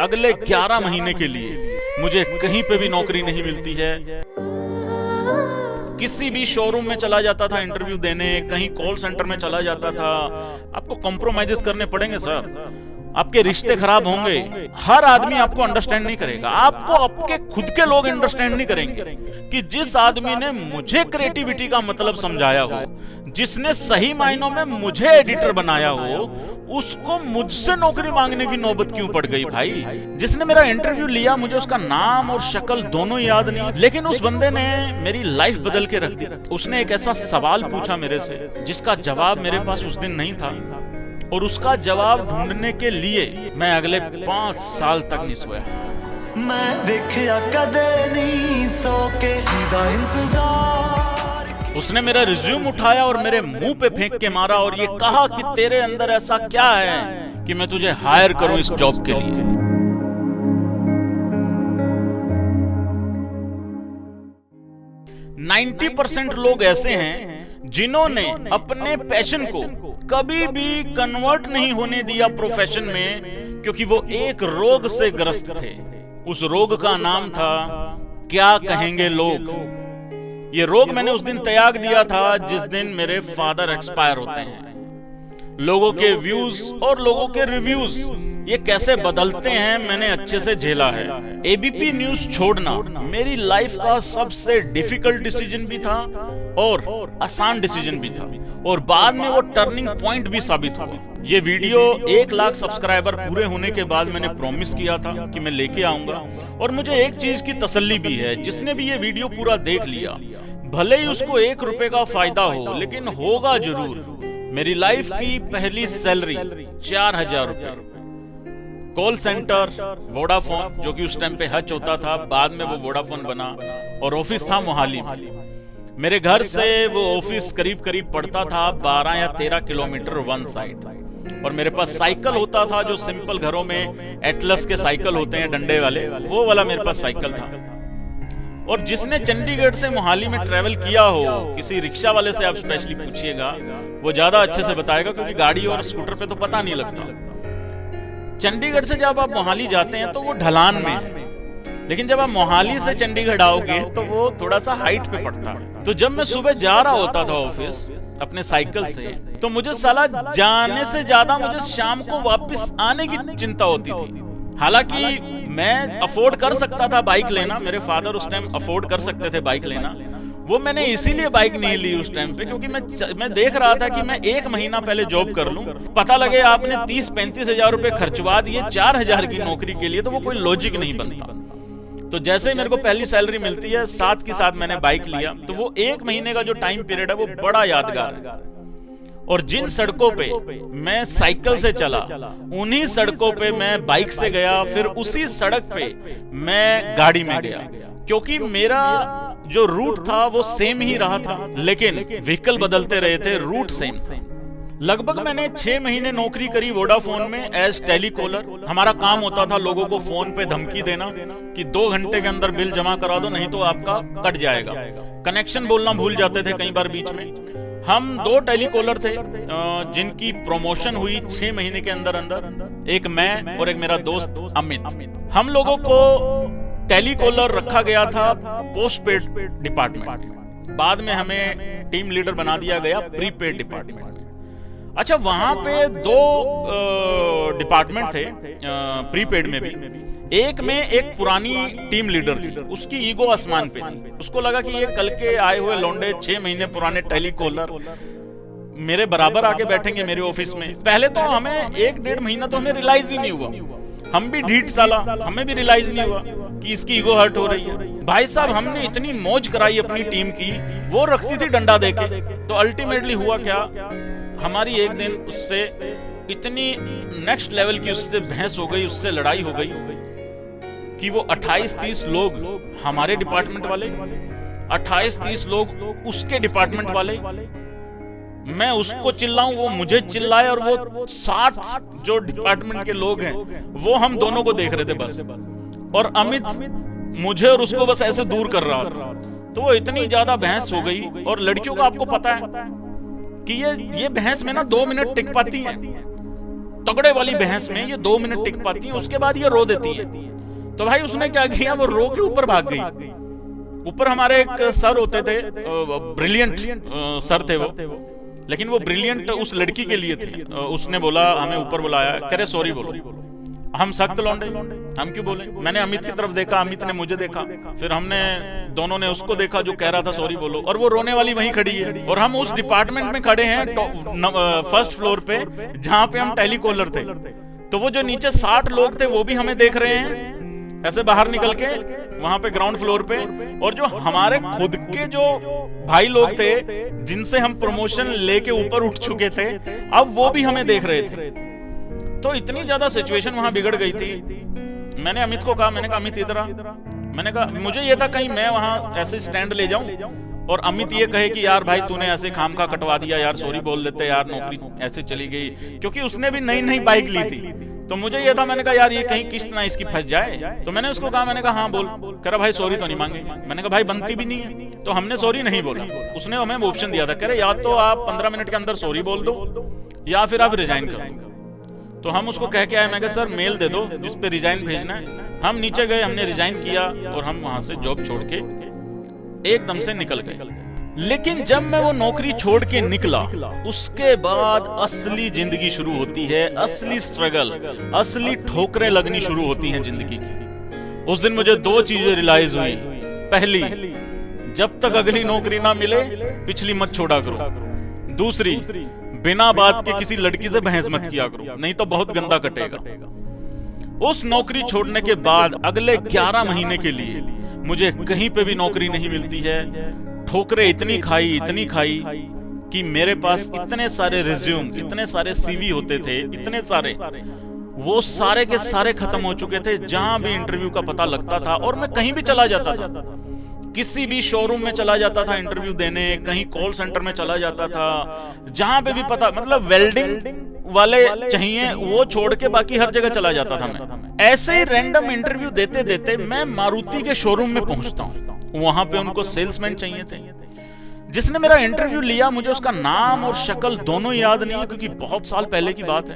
अगले 11 महीने के लिए मुझे कहीं पे भी नौकरी नहीं मिलती है। किसी भी शोरूम में चला जाता था इंटरव्यू देने, कहीं कॉल सेंटर में चला जाता था। आपको कॉम्प्रोमाइजेस करने पड़ेंगे सर, आपके रिश्ते खराब होंगे। हर आदमी आपको अंडरस्टैंड नहीं करेगा, आपको आपके खुद के लोग अंडरस्टैंड नहीं करेंगे कि जिस आदमी ने मुझे क्रिएटिविटी का मतलब समझाया हो, जिसने सही मायनों में मुझे एडिटर बनाया हो, उसको मुझसे नौकरी मांगने की नौबत क्यों पड़ गई भाई। जिसने मेरा इंटरव्यू लिया, मुझे उसका नाम और शक्ल दोनों याद नहीं, लेकिन उस बंदे ने मेरी लाइफ बदल के रख दी। उसने एक ऐसा सवाल पूछा मेरे से जिसका जवाब मेरे पास उस दिन नहीं था, और उसका जवाब ढूंढने के लिए मैं अगले 5 साल तक नहीं सोया। मैं देखा कदे नहीं सो के इंतजार। उसने मेरा रिज्यूम उठाया और मेरे मुंह पे फेंक के मारा और ये कहा कि तेरे अंदर ऐसा क्या है कि मैं तुझे हायर करूं इस जॉब के लिए। नाइन्टी 90% लोग ऐसे हैं जिन्होंने अपने पैशन को कभी भी कन्वर्ट नहीं होने दिया प्रोफेशन में, क्योंकि वो एक रोग से ग्रस्त थे। उस रोग का नाम था क्या कहेंगे लोग। ये रोग मैंने उस दिन त्याग दिया था जिस दिन मेरे फादर एक्सपायर होते हैं। लोगों के व्यूज और लोगों के रिव्यूज ये कैसे बदलते हैं मैंने अच्छे से झेला है। एबीपी न्यूज छोड़ना मेरी लाइफ का सबसे डिफिकल्ट डिसीजन भी था और आसान डिसीजन भी था, और बाद में वो टर्निंग पॉइंट भी साबित हुआ। ये वीडियो 1 लाख सब्सक्राइबर पूरे होने के बाद मैंने प्रॉमिस किया था कि मैं लेके आऊंगा, और मुझे एक चीज की तसल्ली भी है, जिसने भी ये वीडियो पूरा देख लिया, भले ही उसको 1 रुपए का फायदा हो, लेकिन होगा जरूर। मेरी लाइफ की पहली सैलरी 4000 रुपए, कॉल सेंटर वोडाफोन, जो कि उस टाइम पे हच होता था, बाद में वो वोडाफोन बना, और ऑफिस था मोहाली में। मेरे घर से वो ऑफिस करीब करीब पड़ता था 12 या 13 किलोमीटर वन साइड, और मेरे पास साइकिल होता था, जो सिंपल घरों में एटलस के साइकिल होते हैं डंडे वाले, वो वाला मेरे पास साइकिल था। और जिसने चंडीगढ़ से मोहाली में ट्रेवल किया हो, किसी रिक्शा वाले से आप स्पेशली पूछिएगा, वो ज्यादा अच्छे से बताएगा, क्योंकि गाड़ी और स्कूटर पे तो पता नहीं लगता। चंडीगढ़ से जब आप मोहाली जाते हैं तो वो ढलान में है, लेकिन जब आप मोहाली से चंडीगढ़ आओगे तो वो थोड़ा सा हाइट पे पड़ता है। तो जब मैं सुबह जा रहा होता था ऑफिस अपने साइकिल से, तो मुझे साला जाने से ज्यादा मुझे शाम को वापस आने की चिंता होती थी। हालांकि मैं अफोर्ड कर सकता था बाइक लेना, मेरे फादर उस टाइम अफोर्ड कर सकते थे बाइक लेना, वो मैंने इसीलिए बाइक नहीं ली उस टाइम पे, क्योंकि मैं देख रहा था कि मैं 1 महीना पहले जॉब कर लूं, पता लगे आपने 30-35 हजार रुपए खर्चवा दिए 4000 की नौकरी के लिए, तो वो कोई लॉजिक नहीं बनता। तो जैसे ही मेरे को पहली सैलरी मिलती है, साथ के साथ मैंने बाइक लिया, तो वो 1 महीने का जो टाइम पीरियड है वो बड़ा यादगार है। और जिन सड़कों पे मैं साइकिल से चला, उन्हीं सड़कों पे मैं बाइक से गया, फिर उसी सड़क पे मैं गाड़ी में गया, क्योंकि मेरा जो रूट था वो सेम ही रहा था, लेकिन व्हीकल बदलते रहे थे, रूट सेम था। लगभग मैंने 6 महीने नौकरी करी वोडाफोन में एज टेलीकॉलर। हमारा काम होता था लोगों को फोन पे धमकी देना कि 2 घंटे के अंदर बिल जमा करा दो, नहीं तो आपका कट जाएगा। कनेक्शन बोलना भूल जाते थे कई बार बीच में। हम 2 टेलीकॉलर थे जिनकी प्रमोशन हुई 6 महीने के अंदर अंदर, एक मैं और एक मेरा दोस्त अमित। हम लोगों को टेलीकॉलर रखा गया था पोस्ट पेड डिपार्टमेंट, बाद में हमें टीम लीडर बना दिया गया प्रीपेड डिपार्टमेंट में। अच्छा, वहां पे 2 डिपार्टमेंट थे प्रीपेड में भी। एक में एक पुरानी टीम लीडर थी, उसकी ईगो आसमान पे थी। उसको लगा कि ये कल के आए हुए लौंडे 6 महीने पुराने टेलीकॉलर मेरे बराबर आके बैठेंगे मेरे ऑफिस में। पहले तो हमें 1-1.5 महीना तो हमें रियलाइज ही नहीं हुआ, हम भी ढीठ साला, हमें भी रियलाइज नहीं हुआ कि इसकी ईगो हर्ट हो रही है। भाई साहब, हमने इतनी मौज कराई अपनी टीम की, वो रखती थी डंडा देके। तो अल्टीमेटली हुआ क्या, हमारी एक दिन उससे इतनी नेक्स्ट लेवल की उससे बहस हो गई, उससे लड़ाई हो गई कि वो 28-30 लोग हमारे डिपार्टमेंट वाले, 28-30 लोग उसके डिपार्टमेंट वाले, मैं उसको चिल्लाऊं, वो मुझे चिल्लाए, और वो 60 जो डिपार्टमेंट के लोग हैं वो हम दोनों को देख रहे थे बस। और अमित मुझे और उसको बस ऐसे दूर कर रहा था। तो वो इतनी ज्यादा बहस हो गई। और लड़कियों का आपको पता है कि ये बहस में ना 2 मिनट टिक पाती हैं। तगड़े वाली बहस में ये 2 मिनट टिक पाती है, उसके बाद ये रो देती है। तो भाई उसने क्या किया, वो रो के ऊपर भाग गई। ऊपर हमारे एक सर होते थे, ब्रिलियंट सर थे वो, लेकिन वो ब्रिलियंट उस लड़की के लिए थे। उसने बोला, हमें ऊपर बुलाया, कह रहे सॉरी बोलो। हम सख्त लौंडे, हम क्यों बोले? मैंने अमित की तरफ देखा, अमित ने मुझे देखा, फिर हमने दोनों ने उसको देखा जो कह रहा था सॉरी बोलो, और वो रोने वाली वहीं खड़ी है। और हम उस डिपार्टमेंट में खड़े हैं फर्स्ट फ्लोर पे, जहां पे हम टेलीकॉलर थे। तो वो जो नीचे 60 लोग थे वो भी हमें देख रहे हैं ऐसे बाहर निकल के वहां पे ग्राउंड फ्लोर पे, और जो हमारे खुद के जो भाई लोग थे जिनसे हम प्रमोशन लेके ऊपर उठ चुके थे, अब वो भी हमें देख रहे थे। तो इतनी ज्यादा सिचुएशन वहां बिगड़ गई थी। मैंने अमित को कहा, मैंने कहा अमित इधर आ। मैंने कहा मुझे ये था कहीं मैं वहां ऐसे स्टैंड ले जाऊं और अमित ये कहे कि यार भाई तूने ऐसे खाम खा कटवा दिया, यार सॉरी बोल लेते, यार नौकरी ऐसे चली गई, क्योंकि उसने भी नई नई बाइक ली थी। तो मुझे ये था, मैंने कहा यार ये कहीं किस्त ना इसकी फंस जाए। तो मैंने उसको कहा, मैंने कहा हाँ बोल। कह रहा भाई सॉरी तो नहीं मांगेंगे। मैंने कहा भाई बनती भी नहीं है। तो हमने सॉरी नहीं बोला। उसने हमें ऑप्शन दिया था, कह रहे या तो आप 15 मिनट के अंदर सॉरी बोल दो या फिर आप रिजाइन कर दो। तो हम उसको कह के आए, मैं कहा सर मेल दे दो जिस पे रिजाइन भेजना है। हम नीचे गए, हमने रिजाइन किया और हम वहां से जॉब छोड़ के एकदम से निकल गए। लेकिन जब मैं वो नौकरी छोड़ के निकला, उसके बाद असली जिंदगी शुरू होती है, असली स्ट्रगल, असली ठोकरें लगनी शुरू होती हैं जिंदगी की। उस दिन मुझे 2 चीजें रियलाइज हुई। पहली, जब तक अगली नौकरी ना मिले पिछली मत छोड़ा करो। दूसरी, बिना बात के किसी लड़की से बहस मत किया करो, नहीं तो बहुत गंदा कटेगा। उस नौकरी छोड़ने के बाद अगले 11 महीने के लिए मुझे कहीं पे भी नौकरी नहीं मिलती है। ठोकरें इतनी खाई कि मेरे पास इतने सारे रिज्यूम, इतने सारे सीवी होते थे, इतने सारे, वो सारे के सारे खत्म हो चुके थे। जहां भी इंटरव्यू का पता लगता था, और मैं कहीं भी चला जाता था, किसी भी शोरूम में चला जाता था इंटरव्यू देने, कहीं कॉल सेंटर में चला जाता था, जहां पे भी पता, मतलब वेल्डिंग वाले चाहिए वो छोड़ के बाकी हर जगह चला जाता था मैं। ऐसे ही रैंडम इंटरव्यू देते देते मैं मारुति के शोरूम में पहुंचता हूं। वहां पे उनको सेल्समैन चाहिए थे। जिसने मेरा इंटरव्यू लिया, मुझे उसका नाम और शक्ल दोनों याद नहीं है क्योंकि बहुत साल पहले की बात है,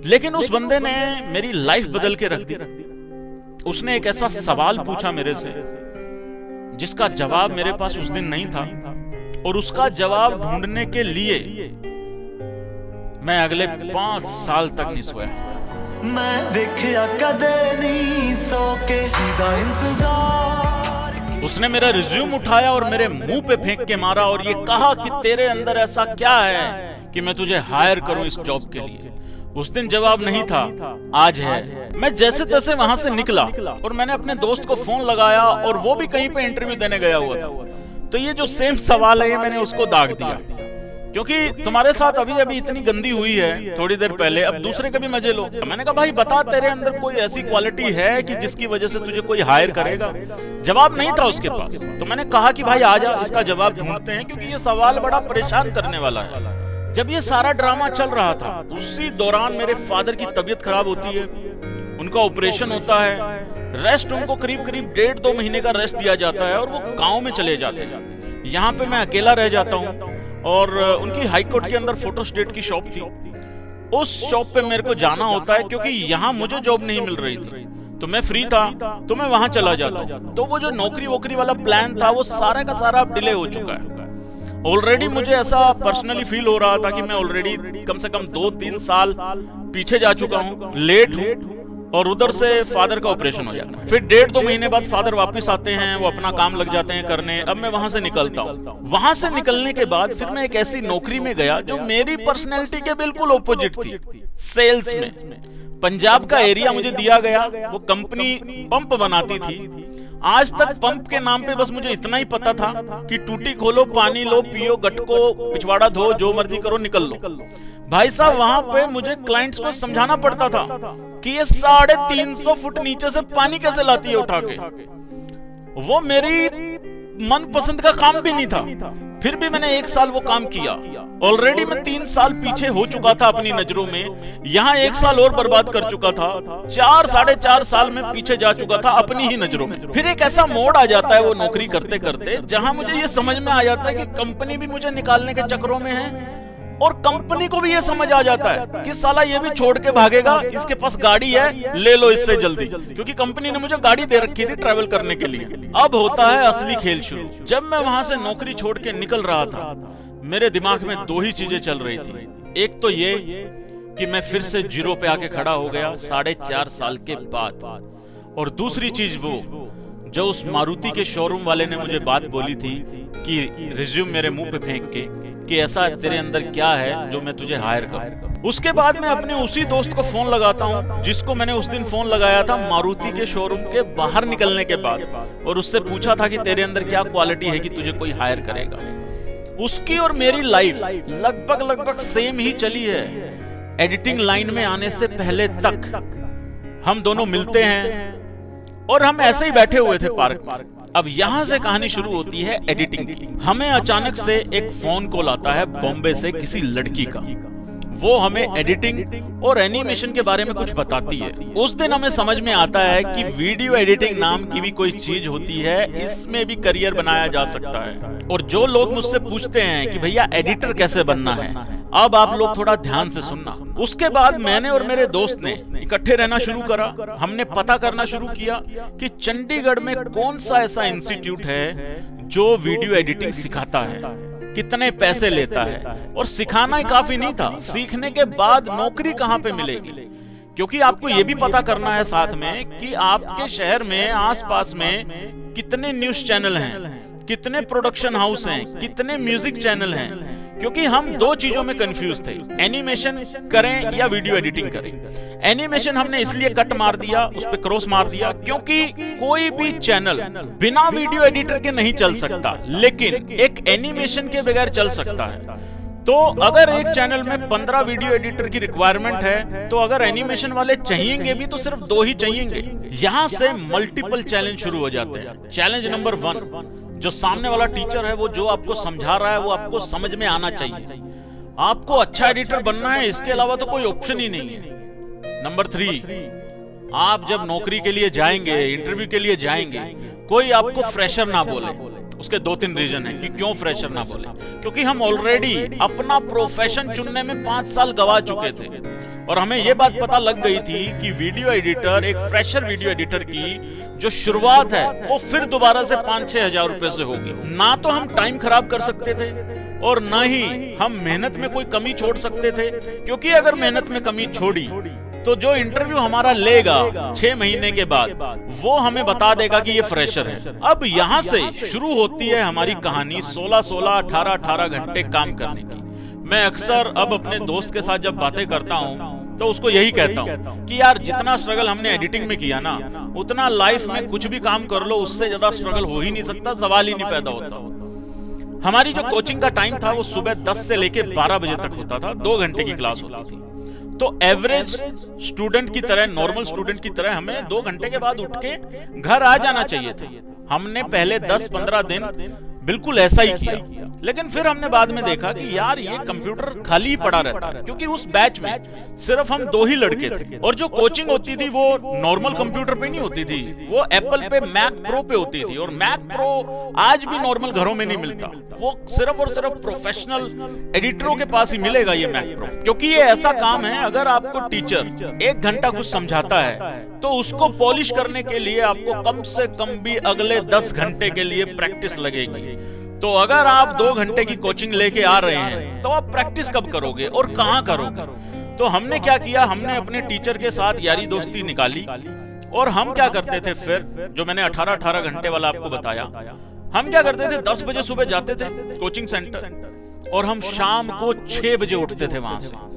लेकिन उस बंदे ने मेरी लाइफ बदल के रख दी। उसने एक ऐसा सवाल पूछा मेरे से जिसका जवाब मेरे पास उस दिन नहीं था, और उसका जवाब ढूंढने के लिए मैं अगले 5 साल तक नहीं सोया। मैं देखा कदे नहीं सो के जीदा इंतजार। उसने मेरा रिज्यूम उठाया और मेरे मुंह पे फेंक के मारा और ये कहा कि तेरे अंदर ऐसा क्या है कि मैं तुझे हायर करूं इस जॉब के लिए। उस दिन जवाब नहीं था, आज है। मैं जैसे तैसे वहां से निकला और मैंने अपने दोस्त को फोन लगाया, और वो भी कहीं पे इंटरव्यू देने गया हुआ था। तो ये जो सेम सवाल है ये मैंने उसको दाग दिया, क्योंकि तुम्हारे साथ अभी अभी इतनी गंदी हुई है थोड़ी देर पहले, अब दूसरे का भी मजे लो। मैंने कहा भाई बता, तेरे अंदर कोई ऐसी क्वालिटी है कि जिसकी वजह से तुझे कोई हायर करेगा? जवाब नहीं था उसके पास। तो मैंने कहा कि भाई आजा, इसका जवाब ढूंढते हैं, क्योंकि ये सवाल बड़ा परेशान करने वाला है। जब ये सारा ड्रामा चल रहा था, उसी दौरान मेरे फादर की तबीयत खराब होती है, उनका ऑपरेशन होता है। रेस्ट उनको करीब करीब 1.5-2 महीने का रेस्ट दिया जाता है और वो गांव में चले जाते हैं। यहाँ पे मैं अकेला रह जाता हूँ, और उनकी हाई कोर्ट के अंदर फोटो स्टेट की शॉप थी। उस शॉप पे मेरे को जाना होता है क्योंकि यहाँ मुझे जॉब नहीं मिल रही थी, तो मैं फ्री था तो मैं वहां चला जाता हूँ। तो वो जो नौकरी वोकरी वाला प्लान था वो सारा का सारा डिले हो चुका है। ऑलरेडी मुझे ऐसा पर्सनली फील हो रहा था कि मैं ऑलरेडी कम से कम 2-3 साल पीछे जा चुका हूँ, लेट हूँ, और उधर से फादर का ऑपरेशन हो जाता है। फिर 1.5-2 महीने बाद फादर वापस आते हैं, वो अपना काम लग जाते हैं करने। अब मैं वहां से निकलता हूँ। वहां से निकलने के बाद फिर मैं एक ऐसी नौकरी में गया जो मेरी पर्सनैलिटी के बिल्कुल ऑपोजिट थी। सेल्स में पंजाब का एरिया मुझे दिया गया, वो कंपनी पंप बनाती थी। आज तक पंप के नाम पे बस मुझे इतना ही पता था कि टूटी खोलो, पानी लो, पियो, गटको, पिछवाड़ा धो, जो मर्जी करो, निकल लो। भाई साहब वहां पे मुझे क्लाइंट्स को समझाना पड़ता था कि ये 350 फुट नीचे से पानी कैसे लाती है उठा के। वो मेरी मनपसंद का काम भी नहीं था, फिर भी मैंने 1 साल वो काम किया। ऑलरेडी मैं 3 साल पीछे हो चुका था अपनी नजरों में, यहाँ 1 साल और बर्बाद कर चुका था। 4-4.5 साल में पीछे जा चुका था अपनी ही नजरों में। फिर एक ऐसा मोड़ आ जाता है वो नौकरी करते करते, जहां मुझे ये समझ में आ जाता है कि कंपनी भी मुझे निकालने के चक्रों में है और कंपनी को भी ये समझ आ जाता है कि साला ये भी छोड़ के भागेगा, इसके पास गाड़ी है, ले लो इससे जल्दी, क्योंकि कंपनी ने मुझे गाड़ी दे रखी थी ट्रैवल करने के लिए। अब होता है असली खेल शुरू। जब मैं वहां से नौकरी छोड़ के निकल रहा था, मेरे दिमाग में दो ही चीजें चल रही थी। एक तो ये कि मैं फिर से जीरो पे आके खड़ा हो गया 4.5 साल के बाद, और दूसरी चीज वो जो उस मारुति के शोरूम वाले ने मुझे बात बोली थी कि रिज्यूम मेरे मुंह पे फेंक के कि ऐसा तेरे अंदर क्या है जो मैं तुझे हायर करूं। उसके बाद मैं अपने उसी दोस्त को फोन लगाता हूं जिसको मैंने उस दिन फोन लगाया था मारुति के शोरूम के बाहर निकलने के बाद, और उससे पूछा था कि तेरे अंदर क्या क्वालिटी है कि तुझे कोई हायर करेगा। उसकी और मेरी लाइफ लगभग सेम ही चली है। एडिटिंग लाइन में आने से पहले तक हम दोनों मिलते हैं और हम ऐसे ही बैठे हुए थे पार्क में। अब यहां से कहानी शुरू होती है एडिटिंग की। हमें अचानक से एक फोन कॉल आता है बॉम्बे से किसी लड़की का। वो हमें एडिटिंग और एनिमेशन के बारे में कुछ बताती है। उस दिन हमें समझ में आता है कि वीडियो एडिटिंग नाम की भी कोई चीज होती है, इसमें भी करियर बनाया जा सकता है। और जो लोग मुझसे पूछते हैं कि भैया एडिटर कैसे बनना है, अब आप लोग थोड़ा ध्यान से सुनना। उसके बाद मैंने और मेरे दोस्त ने इकट्ठे रहना शुरू करा। हमने पता करना शुरू किया कि चंडीगढ़ में कौन सा ऐसा इंस्टीट्यूट है जो वीडियो एडिटिंग सिखाता है, कितने पैसे लेता है, और सिखाना ही काफी नहीं था, सीखने के बाद नौकरी कहां पे मिलेगी। क्योंकि आपको यह भी पता करना है साथ में कि आपके शहर में आसपास में कितने न्यूज चैनल हैं, कितने प्रोडक्शन हाउस हैं, कितने म्यूजिक चैनल हैं। क्योंकि हम दो चीजों में कंफ्यूज थे, एनिमेशन करें या वीडियो एडिटिंग करें। एनिमेशन हमने इसलिए कट मार दिया, उस पे क्रॉस मार दिया, क्योंकि कोई भी चैनल बिना वीडियो एडिटर के नहीं चल सकता, लेकिन एक एनिमेशन के बगैर चल सकता है। तो अगर एक चैनल में 15 वीडियो एडिटर की रिक्वायरमेंट है, तो अगर एनिमेशन वाले चाहिएंगे भी तो सिर्फ 2 ही चाहिएंगे। यहां से मल्टीपल चैलेंज शुरू हो जाते हैं। चैलेंज नंबर 1, जो सामने वाला टीचर है वो जो आपको समझा रहा है वो आपको समझ में आना चाहिए। आपको अच्छा एडिटर बनना है, इसके अलावा तो कोई ऑप्शन ही नहीं है। नंबर 3, आप जब नौकरी के लिए जाएंगे, इंटरव्यू के लिए जाएंगे, कोई आपको फ्रेशर ना बोले। उसके 2-3 रीजन है कि क्यों फ्रेशर ना बोले। क्योंकि हम ऑलरेडी अपना प्रोफेशन चुनने में 5 साल गवा चुके थे, और हमें यह बात पता लग गई थी कि वीडियो एडिटर, एक फ्रेशर वीडियो एडिटर की जो शुरुआत है वो फिर दोबारा से 5-6 हजार रुपए से होगी। ना तो हम टाइम खराब कर सकते थे और ना ही हम मेहनत में कोई कमी छोड़ सकते थे, क्योंकि अगर मेहनत में कमी छोड़ी तो जो इंटरव्यू हमारा लेगा 6 महीने के बाद, वो हमें बता देगा कि ये फ्रेशर है। अब यहाँ से शुरू होती है हमारी कहानी 16-16, 18-18 घंटे काम करने की। मैं अक्सर अब अपने दोस्त के साथ जब बातें करता हूँ तो उसको यही कहता हूँ कि यार जितना स्ट्रगल हमने एडिटिंग में किया ना, उतना लाइफ में कुछ भी काम कर लो उससे ज्यादा स्ट्रगल हो ही नहीं सकता, सवाल ही नहीं पैदा होता। हमारी जो कोचिंग का टाइम था वो सुबह 10 से लेके 12 बजे तक होता था, 2 घंटे की क्लास होती थी। तो एवरेज स्टूडेंट की तरह, नॉर्मल स्टूडेंट की तरह हमें 2 घंटे के बाद उठ के घर आ जाना चाहिए था। हमने पहले 10-15 दिन बिल्कुल ऐसा ही किया, लेकिन फिर हमने बाद में देखा कि यार ये कंप्यूटर खाली ही पड़ा रहता है, क्योंकि उस बैच में सिर्फ हम 2 ही लड़के थे, और जो कोचिंग होती थी वो नॉर्मल कंप्यूटर पे नहीं होती थी, वो एप्पल पे मैक प्रो पे होती थी। और मैक प्रो आज भी नॉर्मल घरों में नहीं मिलता, वो सिर्फ और सिर्फ प्रोफेशनल एडिटरों के पास ही मिलेगा ये मैक प्रो। क्योंकि ये ऐसा काम है, अगर आपको टीचर 1 घंटा कुछ समझाता है तो उसको पॉलिश करने के लिए आपको कम से कम भी अगले 10 घंटे के लिए प्रैक्टिस लगेगी। तो अगर आप 2 घंटे की कोचिंग लेके आ रहे हैं तो आप प्रैक्टिस कब करोगे और कहां करोगे? तो हमने क्या किया, हमने अपने टीचर के साथ यारी दोस्ती निकाली, और हम क्या करते थे फिर, जो मैंने 18-18 घंटे वाला आपको बताया, हम क्या करते थे 10 बजे सुबह जाते थे कोचिंग सेंटर, और हम शाम को 6 बजे उठते थे वहां से,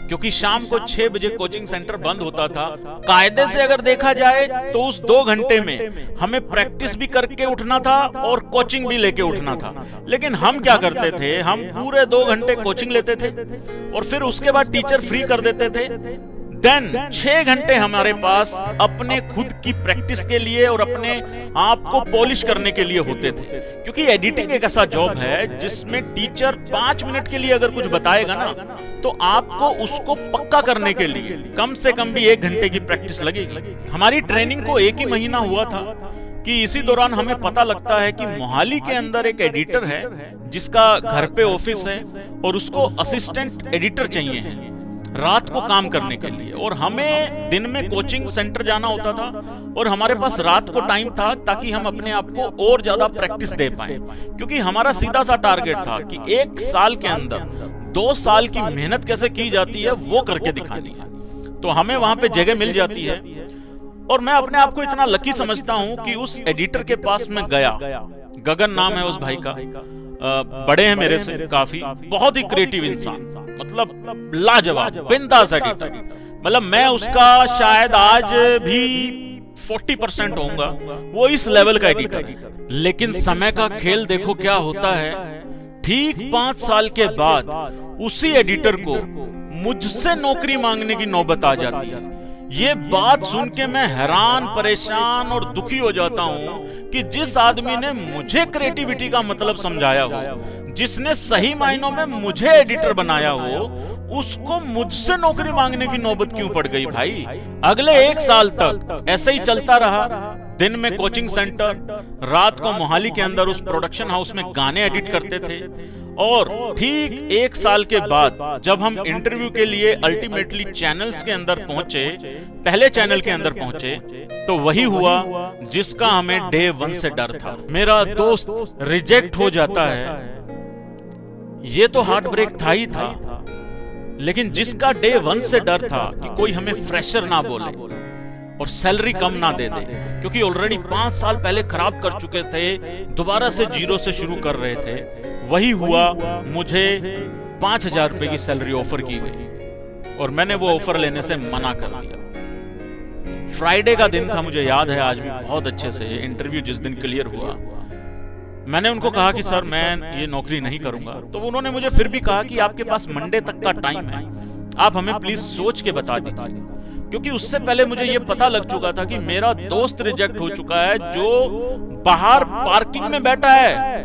क्योंकि शाम को 6 बजे कोचिंग सेंटर बंद होता था। कायदे से अगर देखा जाए तो उस 2 घंटे में हमें प्रैक्टिस भी करके उठना था और कोचिंग भी लेके उठना था। लेकिन हम क्या करते थे, हम पूरे 2 घंटे कोचिंग लेते थे और फिर उसके बाद टीचर फ्री कर देते थे। देन 6 घंटे हमारे पास अपने खुद की प्रैक्टिस के लिए और अपने आप को पॉलिश करने के लिए होते थे। क्योंकि एडिटिंग एक ऐसा जॉब है जिसमें टीचर 5 मिनट के लिए अगर कुछ बताएगा ना, तो आपको उसको पक्का करने के लिए कम से कम भी 1 घंटे की प्रैक्टिस लगेगी। हमारी ट्रेनिंग को 1 ही महीना हुआ था, कि इसी दौरान हमें पता लगता है कि मोहाली के अंदर एक एडिटर है जिसका घर पे ऑफिस है और उसको असिस्टेंट एडिटर चाहिए है रात को काम करने के लिए, और हमें दिन में कोचिंग सेंटर जाना होता था और हमारे पास रात को टाइम था ताकि हम अपने आप को और ज्यादा प्रैक्टिस दे पाए, क्योंकि हमारा सीधा सा टारगेट था कि 1 साल के अंदर 2 साल की मेहनत कैसे की जाती है वो करके दिखानी है। तो हमें वहां पे जगह मिल जाती है और मैं अपने आप को इतना लकी समझता हूं कि उस एडिटर के पास मैं गया। गगन नाम है उस भाई का, बड़े हैं मेरे से काफी, बहुत ही क्रिएटिव इंसान, मतलब लाजवाब, बिंदास एडिटर। मतलब मैं उसका शायद आज भी 40% होऊंगा, वो इस लेवल का एडिटर है। लेकिन समय का खेल देखो क्या होता है। ठीक 5 साल के बाद उसी एडिटर को मुझसे नौकरी मांगने की नौबत आ जाती है। ये बात सुन के मैं हैरान, परेशान और दुखी हो जाता हूं कि जिस आदमी ने मुझे क्रिएटिविटी का मतलब समझाया हो, जिसने सही मायनों में मुझे एडिटर बनाया हो, उसको मुझसे नौकरी मांगने की नौबत क्यों पड़ गई भाई। अगले 1 साल तक ऐसे ही चलता रहा। दिन में कोचिंग सेंटर, रात को मोहाली के अंदर उस प्रोडक्शन हाउस में गाने एडिट करते थे। और ठीक 1 साल के बाद जब हम इंटरव्यू के लिए अल्टीमेटली चैनल्स के अंदर पहुंचे, पहले चैनल के अंदर पहुंचे, तो वही हुआ जिसका हमें डे 1 से डर था। मेरा दोस्त रिजेक्ट हो जाता है, ये तो हार्ट ब्रेक था ही था, लेकिन जिसका डे 1 से डर था कि कोई हमें फ्रेशर ना बोले और सैलरी कम ना दे दे, क्योंकि ऑलरेडी 5 साल पहले खराब कर चुके थे, दोबारा से जीरो से शुरू कर रहे थे, वही हुआ। मुझे 5,000 रुपए की सैलरी ऑफर की गई और मैंने वो ऑफर लेने से मना कर दिया। फ्राइडे का दिन था, मुझे याद है आज भी बहुत अच्छे से। इंटरव्यू जिस दिन क्लियर हुआ, मैंने उनको कहा कि सर मैं ये नौकरी नहीं करूंगा। तो उन्होंने मुझे फिर भी कहा कि आपके पास मंडे तक का टाइम है, आप हमें प्लीज सोच के बता दीजिए, क्योंकि उससे पहले मुझे ये पता लग चुका था कि मेरा दोस्त रिजेक्ट हो चुका है जो बाहर पार्किंग में बैठा है,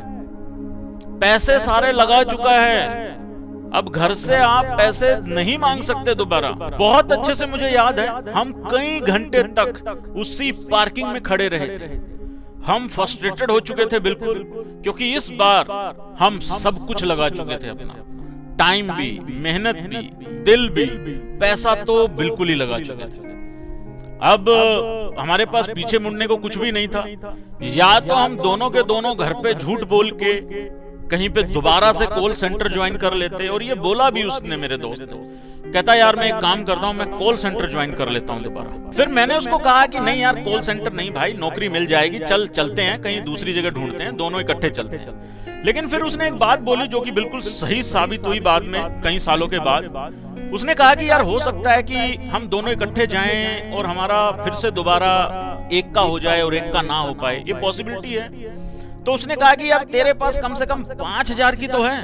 पैसे सारे लगा चुका है। अब घर से आप पैसे नहीं मांग सकते दोबारा। बहुत अच्छे से मुझे याद है, हम कई घंटे तक उसी पार्किंग में खड़े रहे थे। हम फ्रस्ट्रेटेड हो चुके थे बिल्कुल, क्योंकि इस बार हम सब कुछ लगा चुके थे, अपना टाइम भी, मेहनत भी, दिल भी, पैसा तो बिल्कुल ही लगा चुके थे। अब हमारे पास पीछे मुड़ने को कुछ भी नहीं था। या तो हम दोनों के दोनों घर पे झूठ बोल के कहीं पे दोबारा से कॉल सेंटर ज्वाइन कर लेते, और ये बोला भी उसने, मेरे दोस्त ने, कहता यार मैं एक काम करता हूं, मैं कॉल सेंटर ज्वाइन कर लेता हूं दोबारा। फिर मैंने उसको कहा कि नहीं यार, कॉल सेंटर नहीं भाई, नौकरी मिल जाएगी, चलते हैं कहीं दूसरी जगह ढूंढते हैं, दोनों इकट्ठे चलते हैं। लेकिन फिर उसने एक बात बोली जो कि बिल्कुल सही साबित हुई बाद में, कई सालों के बाद। उसने कहा कि यार हो सकता है कि हम दोनों इकट्ठे जाएं और हमारा फिर से दोबारा एक का हो जाए और एक का ना हो पाए, ये पॉसिबिलिटी है। तो उसने कहा कि यार तेरे पास कम से कम 5,000 की तो है,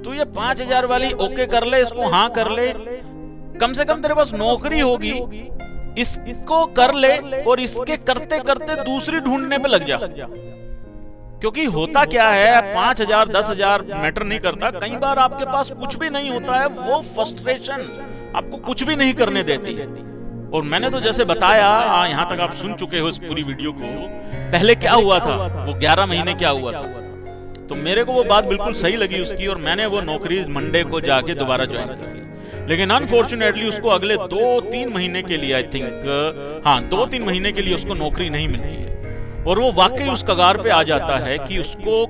तू ये 5,000 वाली ओके कर ले, इसको हाँ कर ले, कम से कम तेरे पास नौकरी होगी, इसको कर ले और इसके करते करते दूसरी ढूंढने पे लग जा। क्योंकि होता क्या है, 5,000 10,000 मैटर नहीं करता, कई बार आपके पास कुछ भी नहीं होता है, वो फ्रस्ट्रेशन आपको कुछ भी नहीं करने देती है। और मैंने तो जैसे बताया, यहाँ तक आप सुन चुके हो इस पूरी वीडियो को, पहले क्या हुआ था, वो 11 महीने क्या हुआ था। तो मेरे को वो बात बिल्कुल सही लगी उसकी, और मैंने वो नौकरी मंडे को जाके दोबारा ज्वाइन कर ली। लेकिन अनफॉर्चुनेटली उसको अगले 2-3 महीने के लिए, आई थिंक 2-3 महीने के लिए उसको नौकरी नहीं मिलती है। और वो वाकई उस कगार पे आ जाता है कि उसको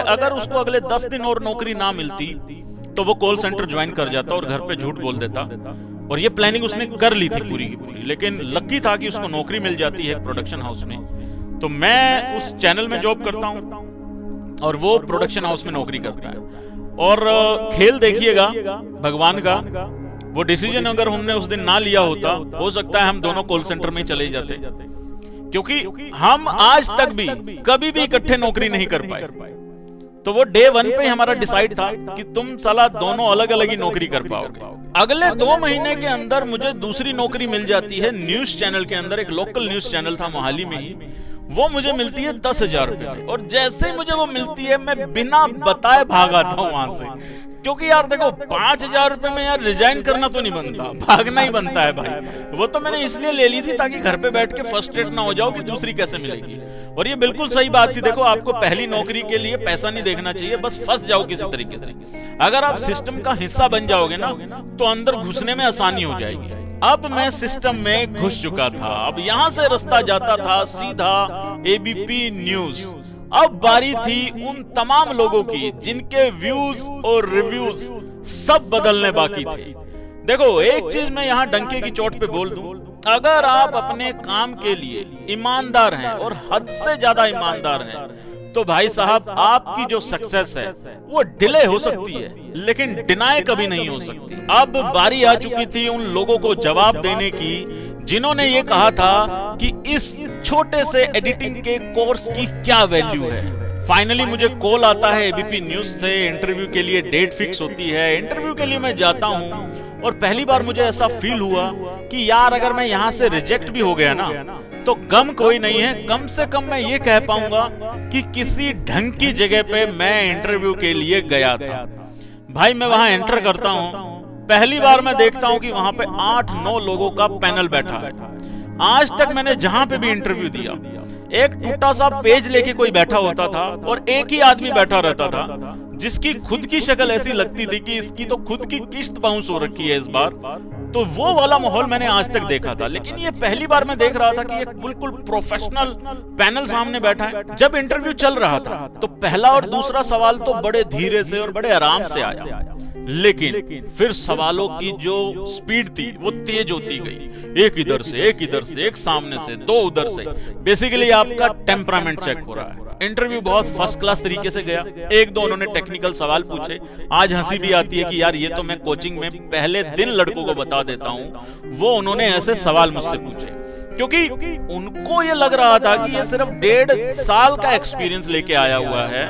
अगर उसको अगले 10 दिन और नौकरी ना मिलती तो वो कॉल सेंटर ज्वाइन कर जाता और घर पे झूठ बोल देता। और ये प्लानिंग उसने कर ली थी पूरी की पूरी, लेकिन लकी था कि उसको नौकरी मिल जाती है प्रोडक्शन हाउस में। तो मैं उस चैनल में जॉब करता हूं और वो प्रोडक्शन हाउस में नौकरी करता है। और खेल देखिएगा भगवान का, वो डिसीजन अगर हमने उस दिन ना लिया होता, हो सकता है हम दोनों कॉल सेंटर में ही चले जाते, क्योंकि हम आज तक भी कभी भी इकट्ठे नौकरी नहीं कर पाए। तो वो डे 1 पे हमारा डिसाइड था कि तुम साला दोनों अलग अलग ही नौकरी कर पाओगे। अगले 2 महीने के अंदर मुझे दूसरी नौकरी मिल जाती है न्यूज चैनल के अंदर, एक लोकल न्यूज चैनल था मोहाली में ही, वो मुझे मिलती है 10,000 रुपए में। और जैसे ही मुझे वो मिलती है, मैं बिना बताए भाग आता हूं वहां से, क्योंकि यार देखो 5,000 रुपए में यार रिजाइन करना तो नहीं बनता, भागना ही बनता है भाई। वो तो मैंने इसलिए ले ली थी ताकि घर पे बैठ के फ्रस्ट्रेट ना हो जाओ कि दूसरी कैसे मिलेगी। और ये बिल्कुल सही बात थी। देखो आपको पहली नौकरी के लिए पैसा नहीं देखना चाहिए, बस फंस जाओ किसी तरीके से। अगर आप सिस्टम का हिस्सा बन जाओगे ना तो अंदर घुसने में आसानी हो जाएगी। अब मैं सिस्टम में घुस चुका था। अब यहाँ से रास्ता जाता था सीधा एबीपी न्यूज। अब बारी थी उन तमाम लोगों की जिनके व्यूज और रिव्यूज सब बदलने बाकी थे। देखो एक चीज मैं यहाँ डंके की चोट पे बोल दूं, अगर आप अपने काम के लिए ईमानदार हैं और हद से ज्यादा ईमानदार हैं तो भाई साहब आपकी जो सक्सेस है वो डिले हो सकती है लेकिन डिनाई कभी नहीं हो सकती। अब बारी आ चुकी थी उन लोगों को जवाब देने की जिन्होंने ये कहा था कि इस छोटे से एडिटिंग के कोर्स की क्या वैल्यू है। फाइनली मुझे कॉल आता है एबीपी न्यूज से, इंटरव्यू के लिए डेट फिक्स होती है। इंटरव्यू के लिए मैं जाता हूँ और पहली बार मुझे ऐसा फील हुआ कि यार अगर मैं यहाँ से रिजेक्ट भी हो गया ना तो गम कोई नहीं है, कम से कम मैं ये कह पाऊंगा कि किसी ढंग की जगह पे मैं इंटरव्यू के लिए गया था। भाई मैं वहां एंटर करता हूं, पहली बार मैं देखता हूं कि वहां पे 8-9 लोगों का पैनल बैठा है। आज तक मैंने जहां पे भी इंटरव्यू दिया एक टूटा सा पेज लेके कोई बैठा होता था और एक ही आदमी बैठा रहता था जिसकी खुद की शक्ल ऐसी लगती थी कि इसकी तो खुद की किस्त बाउंस हो रखी है इस बार। तो वो वाला माहौल मैंने आज तक देखा था, लेकिन ये पहली बार मैं देख रहा था कि एक बिल्कुल प्रोफेशनल पैनल सामने बैठा है। जब इंटरव्यू चल रहा था तो पहला और दूसरा सवाल तो बड़े धीरे से और बड़े आराम से आया, लेकिन फिर सवालों की जो स्पीड थी वो तेज होती गई। एक इधर से, एक सामने से, 2 उधर से। बेसिकली आपका टेम्परामेंट चेक हो रहा है। इंटरव्यू बहुत फर्स्ट क्लास तरीके से गया। 1-2 उन्होंने टेक्निकल सवाल पूछे। आज हंसी भी आती है कि यार ये तो मैं कोचिंग में पहले दिन लड़कों को बता देता हूँ, वो उन्होंने ऐसे सवाल मुझसे पूछे क्योंकि उनको ये लग रहा था कि ये सिर्फ 1.5 साल का एक्सपीरियंस लेके आया हुआ है,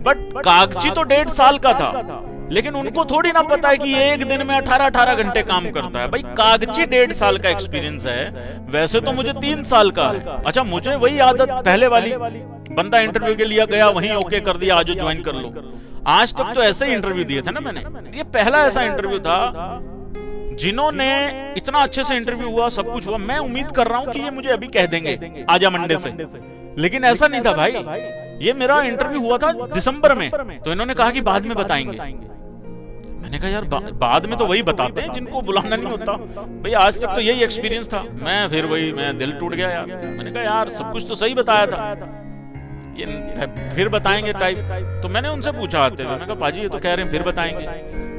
बट कागजी तो 1.5 साल का था। लेकिन उनको थोड़ी ना पता है कि ये एक दिन में 18 घंटे काम करता है। भाई कागजी 1.5 साल का एक्सपीरियंस है, वैसे तो मुझे 3 साल का है। अच्छा मुझे वही आदत पहले वाली, बंदा इंटरव्यू के लिए गया वहीं ओके कर दिया, आज ज्वाइन कर लो। आज तक तो ऐसे ही इंटरव्यू दिए थे ना मैंने। ये पहला ऐसा इंटरव्यू था जिन्होंने इतना अच्छे से इंटरव्यू हुआ, सब कुछ हुआ। मैं उम्मीद कर रहा हूं कि ये मुझे अभी कह देंगे आजा मंडे से, लेकिन ऐसा नहीं था भाई। ये मेरा इंटरव्यू हुआ था दिसंबर में, तो इन्होंने कहा कि बाद में बताएंगे। मैंने कहा यार बाद में तो वही बताते हैं जिनको बुलाना नहीं होता। भाई आज तक तो यही एक्सपीरियंस था। मैं दिल टूट गया यार। मैंने कहा यार सब कुछ तो सही बताया था, ये फिर बताएंगे टाइप। तो मैंने उनसे पूछा आते हुए, मैंने कहा पाजी ये तो कह रहे हैं फिर बताएंगे।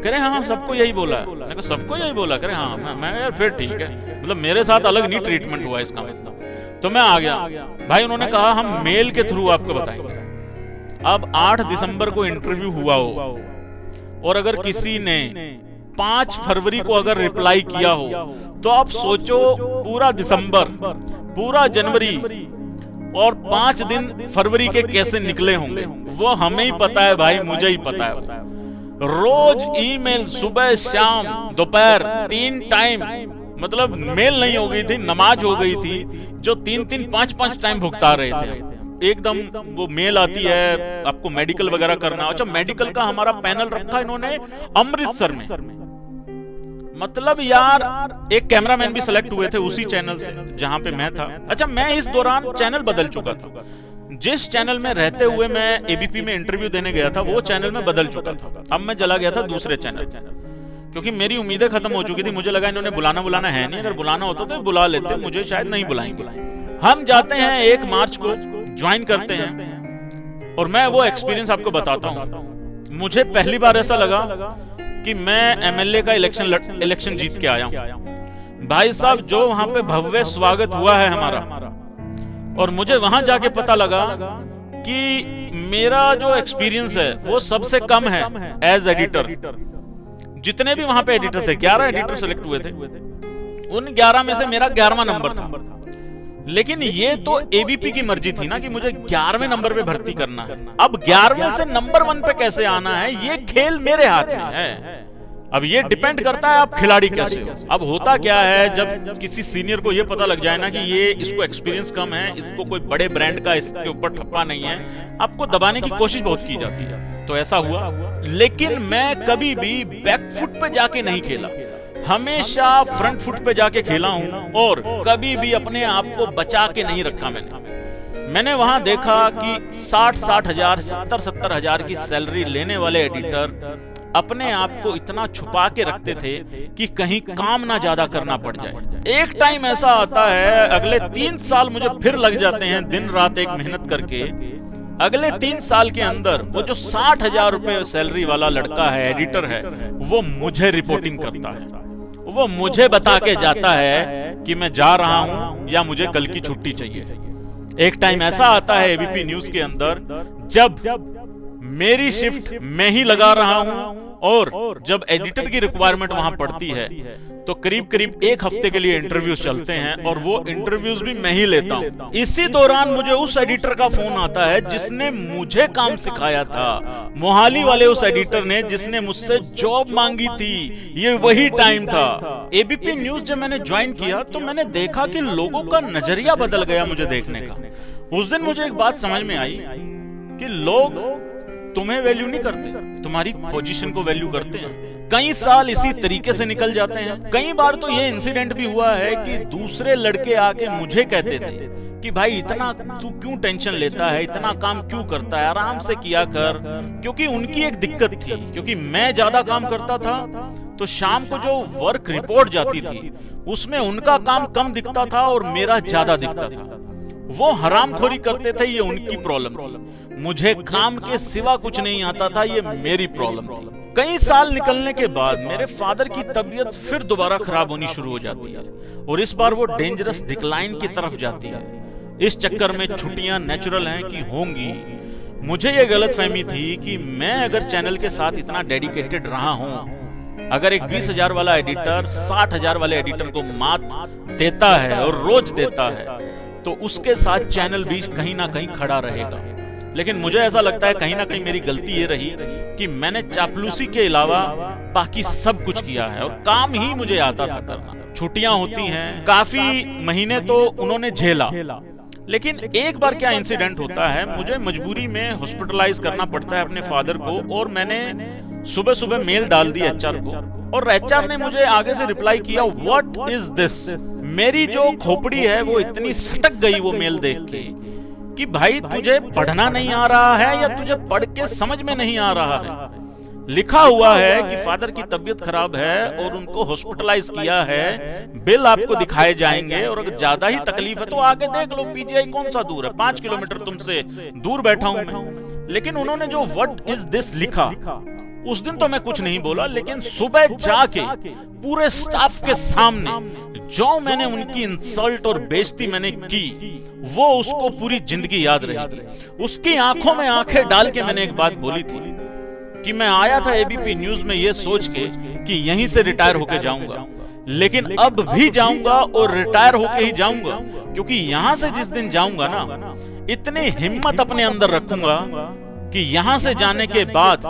कह रहे हाँ सबको यही बोला है। मैंने कहा सबको यही बोला? कह रहे हाँ। मैं यार फिर ठीक है, मतलब मेरे साथ अलग नहीं ट्रीटमेंट हुआ इसका मतलब। तो मैं आ गया। भाई उन्होंने कहा हम मेल के थ्रू आपको बताएंगे। अब 8 दिसंबर को इंटरव्यू हुआ हो और अगर किसी ने 5 फरवरी को अगर रिप्लाई किया हो तो आप सोचो पूरा दिसंबर, पूरा जनवरी और 5 दिन फरवरी के कैसे निकले होंगे वो हमें ही पता है भाई, मुझे ही पता है। रोज ईमेल, सुबह शाम दोपहर 3 टाइम, मतलब मेल नहीं हो गई थी, नमाज हो गई थी, जो 3-3 5-5 टाइम भुगता रहे थे। एकदम वो मेल आती है आपको मेडिकल वगैरह करना। अच्छा मेडिकल का हमारा पैनल रखा इन्होंने अमृतसर में। मतलब यार एक कैमरामैन भी सिलेक्ट हुए थे उसी चैनल से जहां पे मैं था। अच्छा मैं इस दौरान चैनल बदल चुका था। जिस चैनल में रहते हुए मैं एबीपी में इंटरव्यू देने गया था वो चैनल में बदल चुका था। अब मैं चला गया था दूसरे चैनल, क्योंकि मेरी उम्मीदें खत्म हो चुकी थी। मुझे लगा इन्होंने बुलाना है नहीं, अगर बुलाना होता तो बुला लेते, मुझे शायद नहीं बुलाएंगे। हम जाते हैं 1 मार्च को, ज्वाइन करते हैं और मैं वो एक्सपीरियंस आपको बताता हूं। मुझे पहली बार ऐसा लगा कि मैं एमएलए का इलेक्शन जीत के आया हूं। भाई साहब जो वहां पे भव्य स्वागत हुआ है हमारा, और मुझे वहां जाके पता लगा कि मेरा जो एक्सपीरियंस है वो सबसे कम है एज एडिटर। जितने भी वहां पे एडिटर थे, 11 एडिटर सेलेक्ट हुए थे, उन 11 में से मेरा 11वां नंबर था। लेकिन ये तो एबीपी की मर्जी थी ना कि मुझे 11वें नंबर पे भर्ती करना है। अब 11वें से नंबर 1 पे कैसे आना है ये खेल मेरे हाथ में है। अब ये डिपेंड करता है आप खिलाड़ी कैसे हो। अब होता क्या है जब किसी सीनियर को ये पता लग जाए ना कि ये इसको एक्सपीरियंस कम है, इसको कोई बड़े ब्रांड का इसके ऊपर ठप्पा नहीं है, आपको दबाने की कोशिश बहुत की जाती है। तो ऐसा हुआ, लेकिन मैं कभी भी बैक फुट पे जाके नहीं खेला, हमेशा फ्रंट फुट पे जाके खेला हूं और कभी भी अपने आप को बचा के नहीं रखा। मैंने वहां देखा कि 60-60 हजार 70-70 हजार की सैलरी लेने वाले एडिटर अपने आप को इतना छुपा के रखते थे कि कहीं काम ना ज्यादा करना पड़ जाए। एक टाइम ऐसा आता है, अगले 3 साल मुझे फिर लग जाते हैं दिन रात एक मेहनत करके। अगले 3 साल के अंदर वो जो 60 हजार रुपए सैलरी वाला लड़का है, एडिटर है, वो मुझे रिपोर्टिंग करता है, वो मुझे बता के जाता है कि मैं जा रहा हूं या मुझे कल की छुट्टी चाहिए। एक टाइम ऐसा आता है एबीपी न्यूज के अंदर जब मेरी शिफ्ट मैं ही लगा रहा हूं और जब एडिटर की रिक्वायरमेंट वहां पड़ती है तो करीब करीब 1 हफ्ते के लिए इंटरव्यूज चलते हैं और वो इंटरव्यूज भी मैं ही लेता हूं। इसी दौरान मुझे उस एडिटर का फोन आता है जिसने मुझे काम सिखाया था, मोहाली वाले उस एडिटर ने जिसने मुझसे जॉब मांगी थी। ये वही टाइम था। एबीपी न्यूज जब मैंने ज्वाइन किया तो मैंने देखा कि लोगों का नजरिया बदल गया मुझे देखने का। उस दिन मुझे एक बात समझ में आई कि लोग तुम्हें वैल्यू नहीं करते, तुम्हारी पोजीशन को वैल्यू करते हैं। कई साल इसी तरीके से निकल जाते हैं। कई बार तो ये इंसिडेंट भी हुआ है कि दूसरे लड़के आके मुझे कहते थे कि भाई इतना तू क्यों टेंशन लेता है, इतना काम क्यों करता है, आराम से किया कर। क्योंकि उनकी एक दिक्कत थी, क्योंकि मैं ज्यादा काम करता था तो शाम को जो वर्क रिपोर्ट जाती थी उसमें उनका काम कम दिखता था और मेरा ज्यादा दिखता था। वो हरामखोरी करते थे, ये उनकी प्रॉब्लम थी। मुझे काम के सिवा कुछ नहीं आता था, ये मेरी प्रॉब्लम थी। कई साल निकलने के बाद मेरे फादर की तबीयत फिर दोबारा खराब होनी शुरू हो जाती है और इस बार वो डेंजरस डिक्लाइन की तरफ जाती है। इस चक्कर में छुट्टियां नेचुरल हैं कि होंगी। मुझे ये गलतफहमी थी कि मैं अगर चैनल के साथ इतना डेडिकेटेड रहा हूं, अगर एक 20,000 वाला एडिटर 60,000 वाले एडिटर को मात देता है और रोज देता है तो उसके साथ चैनल भी कहीं ना कहीं खड़ा रहेगा। लेकिन मुझे ऐसा लगता है कहीं ना कहीं मेरी गलती ये रही कि मैंने चापलूसी के अलावा बाकी सब कुछ किया है और काम ही मुझे आता था करना। छुट्टियां होती हैं, काफी महीने तो उन्होंने झेला, लेकिन एक बार क्या इंसिडेंट होता है, मुझे मजबूरी में हॉस्पिटलाइज करना पड़ता है अपने फादर को और मैंने सुबह सुबह मेल डाल दी एचआर को और एचआर ने मुझे आगे से रिप्लाई किया, व्हाट इज दिस। मेरी जो खोपड़ी है वो इतनी सटक गई वो मेल देख के कि भाई तुझे पढ़ना नहीं आ रहा है या तुझे पढ़ के समझ में नहीं आ रहा है। लिखा हुआ है कि फादर की तबीयत खराब है और उनको हॉस्पिटलाइज किया है, बिल आपको दिखाए जाएंगे और अगर ज्यादा ही तकलीफ है तो आगे देख लो, पीजीआई कौन सा दूर है, 5 किलोमीटर तुमसे दूर बैठा हूं मैं। लेकिन उन्होंने जो व्हाट इज दिस लिखा, उस दिन तो मैं कुछ नहीं बोला, लेकिन सुबह जाके पूरे स्टाफ के सामने जो मैंने उनकी इंसल्ट और बेइज्जती मैंने की वो उसको पूरी जिंदगी याद रहेगी। उसकी आंखों में आंखें डाल के मैंने एक बात बोली थी कि मैं आया था एबीपी न्यूज में ये सोच के कि यहीं से रिटायर होके जाऊंगा, लेकिन अब भी जाऊंगा और रिटायर होके ही जाऊंगा, क्योंकि यहां से जिस दिन जाऊंगा ना, इतनी हिम्मत अपने अंदर रखूंगा कि यहां से जाने के बाद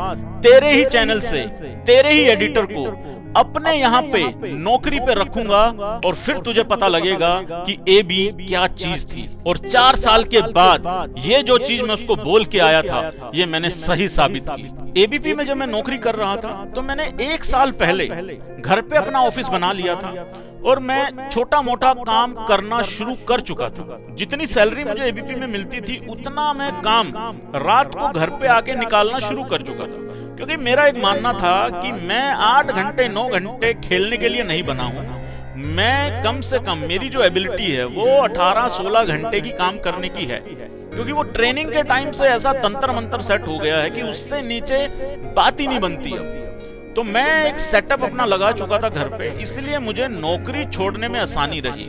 तेरे ही चैनल से तेरे ही एडिटर को अपने यहाँ पे नौकरी पे रखूंगा और फिर तुझे पता लगेगा कि एबी क्या चीज थी। और 4 साल के बाद ये जो चीज मैं उसको बोल के आया था ये मैंने सही साबित की। एबीपी में जब मैं नौकरी कर रहा था तो मैंने 1 साल पहले घर पे अपना ऑफिस बना लिया था और मैं छोटा मोटा काम करना शुरू कर चुका था। जितनी सैलरी मुझे एबीपी में मिलती थी उतना मैं काम रात को घर पे आके निकालना शुरू कर चुका था, क्योंकि मेरा एक मानना था कि मैं 8 घंटे 9 घंटे खेलने के लिए नहीं बना हूं। मैं कम से कम मेरी जो एबिलिटी है वो 18-16 घंटे की काम करने की है, क्योंकि वो ट्रेनिंग के टाइम से ऐसा तंत्र मंत्र सेट हो गया है कि उससे नीचे बात ही नहीं बनती अब। तो मैं एक सेटअप अपना लगा चुका था घर पे, इसलिए मुझे नौकरी छोड़ने में आसानी रही।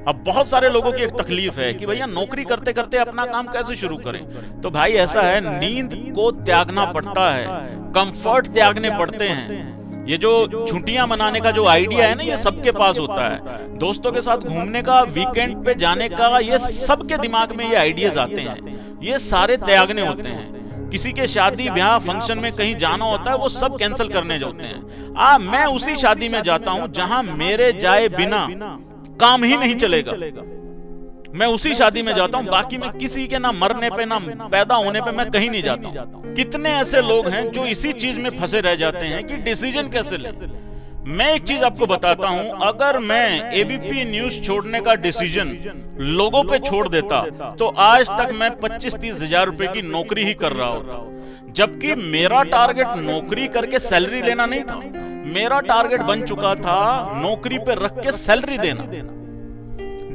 अब बहुत सारे लोगों की एक तकलीफ है कि भैया नौकरी करते करते अपना काम कैसे शुरू करें। तो भाई ऐसा है, नींद को त्यागना पड़ता है, कंफर्ट त्यागने पड़ते हैं। ये जो छुट्टियां मनाने का जो आइडिया है ना, ये सबके पास होता है। दोस्तों के साथ घूमने का, वीकेंड पे जाने का, ये सबके दिमाग में ये आइडियाज आते हैं, ये सारे त्यागने होते हैं। किसी के शादी ब्याह फंक्शन में कहीं जाना होता है वो सब कैंसिल करने होते हैं। मैं उसी शादी में जाता हूं जहां मेरे जाए बिना काम ही नहीं चलेगा। मैं उसी शादी में जाता हूँ, बाकी मैं किसी के ना मरने पे ना पैदा होने पे मैं कहीं नहीं जाता हूँ। कितने ऐसे लोग हैं जो इसी चीज में फंसे रह जाते हैं कि डिसीजन कैसे ले। मैं एक चीज आपको बताता हूं, अगर मैं एबीपी न्यूज छोड़ने का डिसीजन लोगों पे छोड़ देता तो आज तक मैं 25-30 हजार रुपए की नौकरी ही कर रहा होता, जबकि मेरा टारगेट नौकरी करके सैलरी लेना नहीं था। मेरा टारगेट बन चुका था नौकरी पे रख के सैलरी देना।